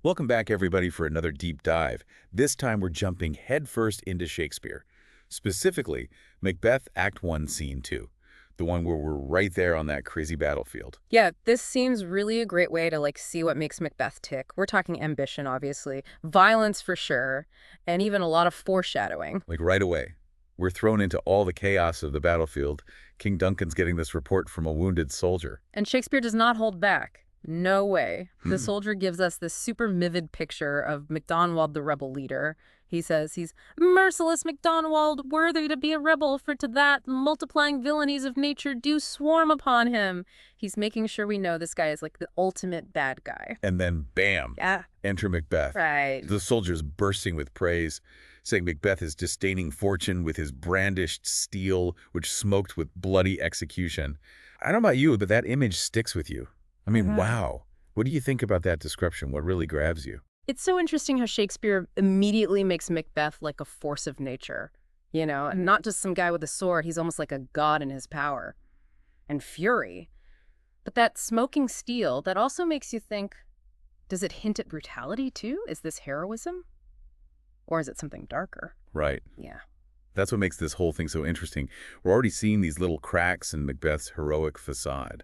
Welcome back, everybody, for another deep dive. This time we're jumping headfirst into Shakespeare. Specifically, Macbeth Act 1, Scene 2, the one where we're right there on that crazy battlefield. Yeah, this seems really a great way to see what makes Macbeth tick. We're talking ambition, obviously, violence for sure, and even a lot of foreshadowing. Like right away, we're thrown into all the chaos of the battlefield. King Duncan's getting this report from a wounded soldier. And Shakespeare does not hold back. No way. The soldier gives us this super vivid picture of Macdonwald, the rebel leader. He says he's merciless Macdonwald, worthy to be a rebel, for to that multiplying villainies of nature do swarm upon him. He's making sure we know this guy is like the ultimate bad guy. And then, bam, Yeah, enter Macbeth. right. The soldier's bursting with praise, saying Macbeth is disdaining fortune with his brandished steel, which smoked with bloody execution. I don't know about you, but that image sticks with you. I mean, wow. What do you think about that description? What really grabs you? It's so interesting how Shakespeare immediately makes Macbeth like a force of nature, and not just some guy with a sword. He's almost like a god in his power and fury. But that smoking steel, that also makes you think, does it hint at brutality too? Is this heroism? Or is it something darker? Right. Yeah. That's what makes this whole thing so interesting. We're already seeing these little cracks in Macbeth's heroic facade.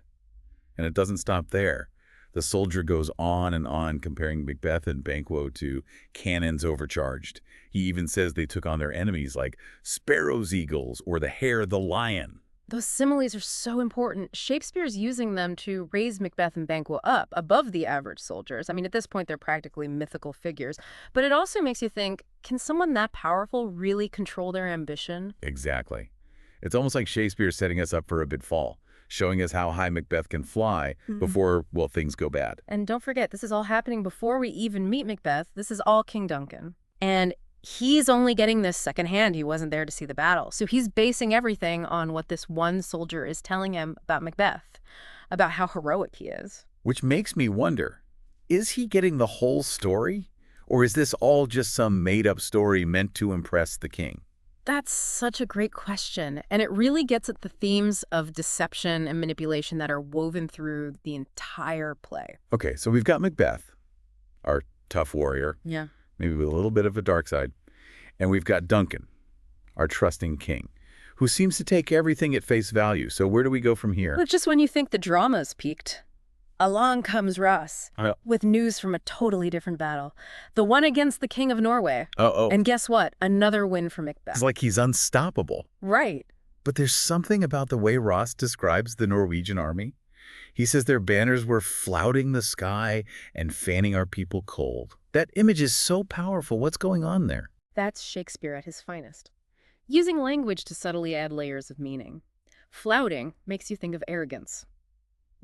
And it doesn't stop there. The soldier goes on, comparing Macbeth and Banquo to cannons overcharged. He even says they took on their enemies like sparrow's eagles or the hare the lion. Those similes are so important. Shakespeare's using them to raise Macbeth and Banquo up above the average soldiers. I mean, at this point, they're practically mythical figures. But it also makes you think, can someone that powerful really control their ambition? Exactly. It's almost like Shakespeare setting us up for a big fall, showing us how high Macbeth can fly before, well, things go bad. And don't forget, this is all happening before we even meet Macbeth. This is all King Duncan. And he's only getting this secondhand. He wasn't there to see the battle. So he's basing everything on what this one soldier is telling him about Macbeth, about how heroic he is. Which makes me wonder, is he getting the whole story? Or is this all just some made-up story meant to impress the king? That's such a great question. And it really gets at the themes of deception and manipulation that are woven through the entire play. Okay, so we've got Macbeth, our tough warrior, Yeah. maybe with a little bit of a dark side. And we've got Duncan, our trusting king, who seems to take everything at face value. So where do we go from here? But just when you think the drama's peaked, along comes Ross with news from a totally different battle. The one against the King of Norway. Uh-oh. And guess what? Another win for Macbeth. It's like he's unstoppable. Right. But there's something about the way Ross describes the Norwegian army. He says their banners were flouting the sky and fanning our people cold. That image is so powerful. What's going on there? That's Shakespeare at his finest. Using language to subtly add layers of meaning. Flouting makes you think of arrogance.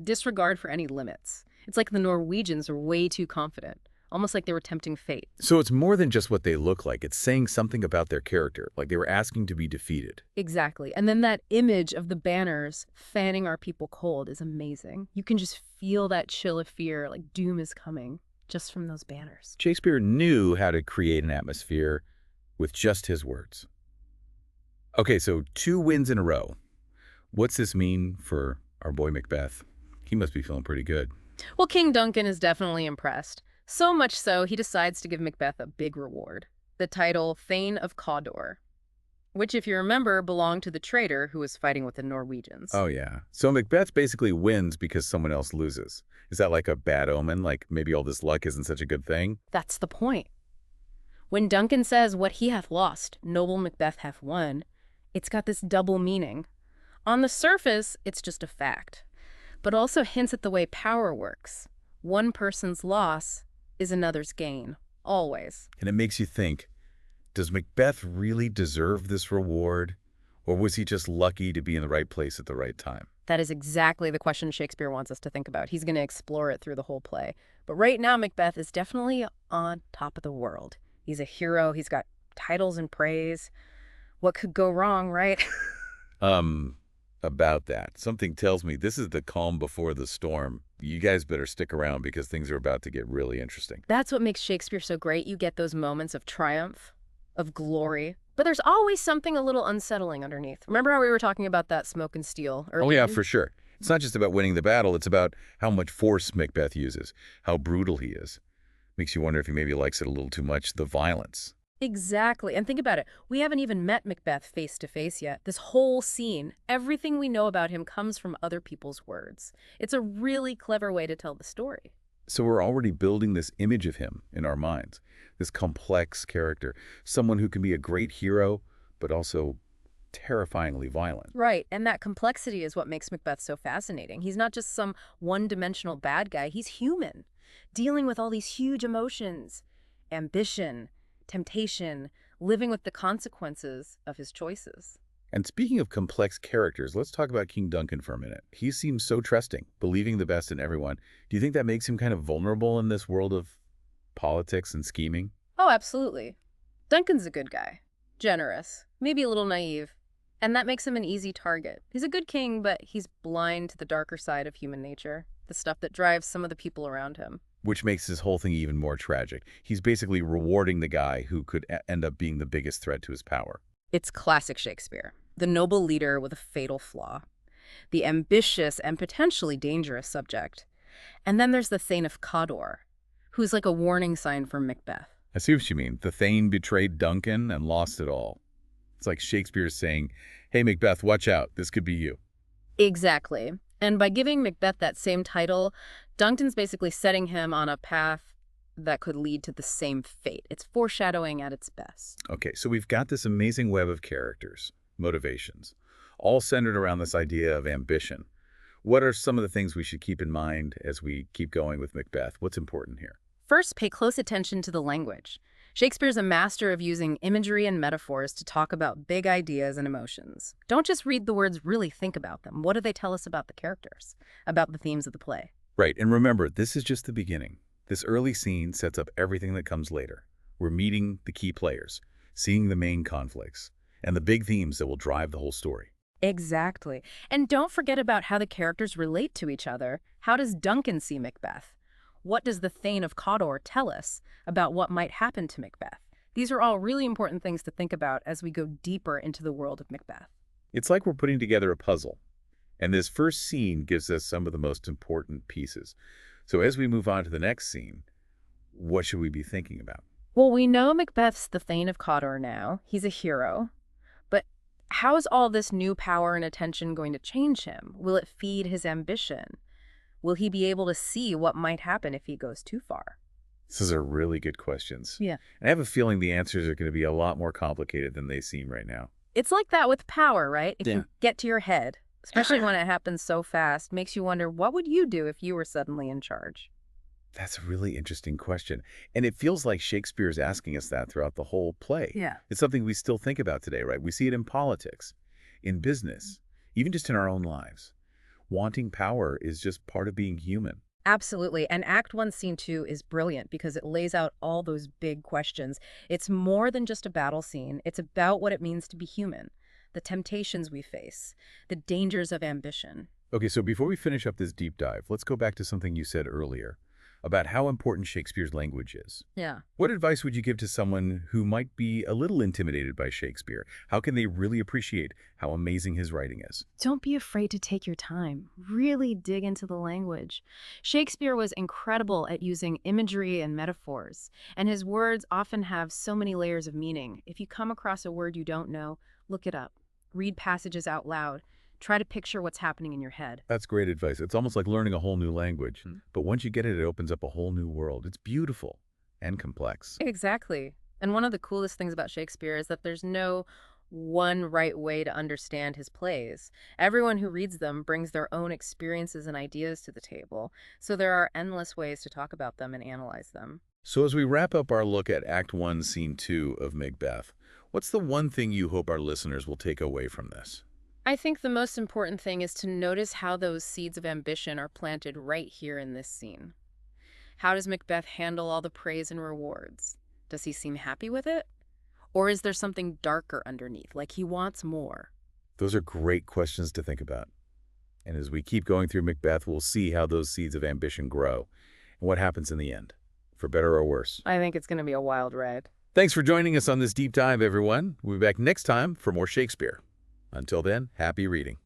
Disregard for any limits. It's like the Norwegians are way too confident, almost like they were tempting fate. So it's more than just what they look like. It's saying something about their character, like they were asking to be defeated. Exactly. And then that image of the banners fanning our people cold is amazing. You can just feel that chill of fear, like doom is coming, just from those banners. Shakespeare knew how to create an atmosphere with just his words. Okay, so 2 wins in a row. What's this mean for our boy Macbeth? He must be feeling pretty good. Well, King Duncan is definitely impressed. So much so, he decides to give Macbeth a big reward. The title Thane of Cawdor, which, if you remember, belonged to the traitor who was fighting with the Norwegians. Oh, yeah. So Macbeth basically wins because someone else loses. Is that like a bad omen? Like maybe all this luck isn't such a good thing? That's the point. When Duncan says, "What he hath lost, noble Macbeth hath won," it's got this double meaning. On the surface, it's just a fact, but also hints at the way power works. One person's loss is another's gain, always. And it makes you think, does Macbeth really deserve this reward? Or was he just lucky to be in the right place at the right time? That is exactly the question Shakespeare wants us to think about. He's going to explore it through the whole play. But right now, Macbeth is definitely on top of the world. He's a hero. He's got titles and praise. What could go wrong, right? About that. Something tells me this is the calm before the storm. You guys better stick around because things are about to get really interesting. That's what makes Shakespeare so great. You get those moments of triumph, of glory, but there's always something a little unsettling underneath. Remember how we were talking about that smoke and steel earlier? Oh, yeah, for sure. It's not just about winning the battle. It's about how much force Macbeth uses, how brutal he is. Makes you wonder if he maybe likes it a little too much, the violence. Exactly. And think about it. We haven't even met Macbeth face to face yet. This whole scene, everything we know about him comes from other people's words. It's a really clever way to tell the story. So we're already building this image of him in our minds, this complex character, someone who can be a great hero, but also terrifyingly violent. Right. And that complexity is what makes Macbeth so fascinating. He's not just some one-dimensional bad guy. He's human, dealing with all these huge emotions, ambition, temptation, living with the consequences of his choices. And speaking of complex characters, let's talk about King Duncan for a minute. He seems so trusting, believing the best in everyone. Do you think that makes him kind of vulnerable in this world of politics and scheming? Oh, absolutely. Duncan's a good guy, generous, maybe a little naive, and that makes him an easy target. He's a good king, but he's blind to the darker side of human nature, the stuff that drives some of the people around him. Which makes this whole thing even more tragic. He's basically rewarding the guy who could end up being the biggest threat to his power. It's classic Shakespeare. The noble leader with a fatal flaw. The ambitious and potentially dangerous subject. And then there's the Thane of Cawdor, who's like a warning sign for Macbeth. I see what you mean. The Thane betrayed Duncan and lost it all. It's like Shakespeare saying, hey, Macbeth, watch out. This could be you. Exactly. And by giving Macbeth that same title, Duncan's basically setting him on a path that could lead to the same fate. It's foreshadowing at its best. Okay, so we've got this amazing web of characters, motivations, all centered around this idea of ambition. What are some of the things we should keep in mind as we keep going with Macbeth? What's important here? First, pay close attention to the language. Shakespeare's a master of using imagery and metaphors to talk about big ideas and emotions. Don't just read the words, really think about them. What do they tell us about the characters, about the themes of the play? Right, and remember, this is just the beginning. This early scene sets up everything that comes later. We're meeting the key players, seeing the main conflicts, and the big themes that will drive the whole story. Exactly. And don't forget about how the characters relate to each other. How does Duncan see Macbeth? What does the Thane of Cawdor tell us about what might happen to Macbeth? These are all really important things to think about as we go deeper into the world of Macbeth. It's like we're putting together a puzzle, and this first scene gives us some of the most important pieces. So as we move on to the next scene, what should we be thinking about? Well, we know Macbeth's the Thane of Cawdor now. He's a hero. But how is all this new power and attention going to change him? Will it feed his ambition? Will he be able to see what might happen if he goes too far? These are really good questions. Yeah. And I have a feeling the answers are going to be a lot more complicated than they seem right now. It's like that with power, right? It Yeah. can get to your head, especially when it happens so fast. Makes you wonder, what would you do if you were suddenly in charge? That's a really interesting question. And it feels like Shakespeare is asking us that throughout the whole play. Yeah. It's something we still think about today, right? We see it in politics, in business, even just in our own lives. Wanting power is just part of being human. Absolutely. And Act 1, Scene 2 is brilliant because it lays out all those big questions. It's more than just a battle scene. It's about what it means to be human, the temptations we face, the dangers of ambition. Okay, so before we finish up this deep dive, let's go back to something you said earlier about how important Shakespeare's language is. Yeah. What advice would you give to someone who might be a little intimidated by Shakespeare? How can they really appreciate how amazing his writing is? Don't be afraid to take your time. Really dig into the language. Shakespeare was incredible at using imagery and metaphors, and his words often have so many layers of meaning. If you come across a word you don't know, look it up. Read passages out loud. Try to picture what's happening in your head. That's great advice. It's almost like learning a whole new language. But once you get it, it opens up a whole new world. It's beautiful and complex. Exactly. And one of the coolest things about Shakespeare is that there's no one right way to understand his plays. Everyone who reads them brings their own experiences and ideas to the table, so there are endless ways to talk about them and analyze them. So as we wrap up our look at Act 1, Scene 2 of Macbeth, what's the one thing you hope our listeners will take away from this? I think the most important thing is to notice how those seeds of ambition are planted right here in this scene. How does Macbeth handle all the praise and rewards? Does he seem happy with it? Or is there something darker underneath, like he wants more? Those are great questions to think about. And as we keep going through Macbeth, we'll see how those seeds of ambition grow and what happens in the end, for better or worse. I think it's going to be a wild ride. Thanks for joining us on this deep dive, everyone. We'll be back next time for more Shakespeare. Until then, happy reading.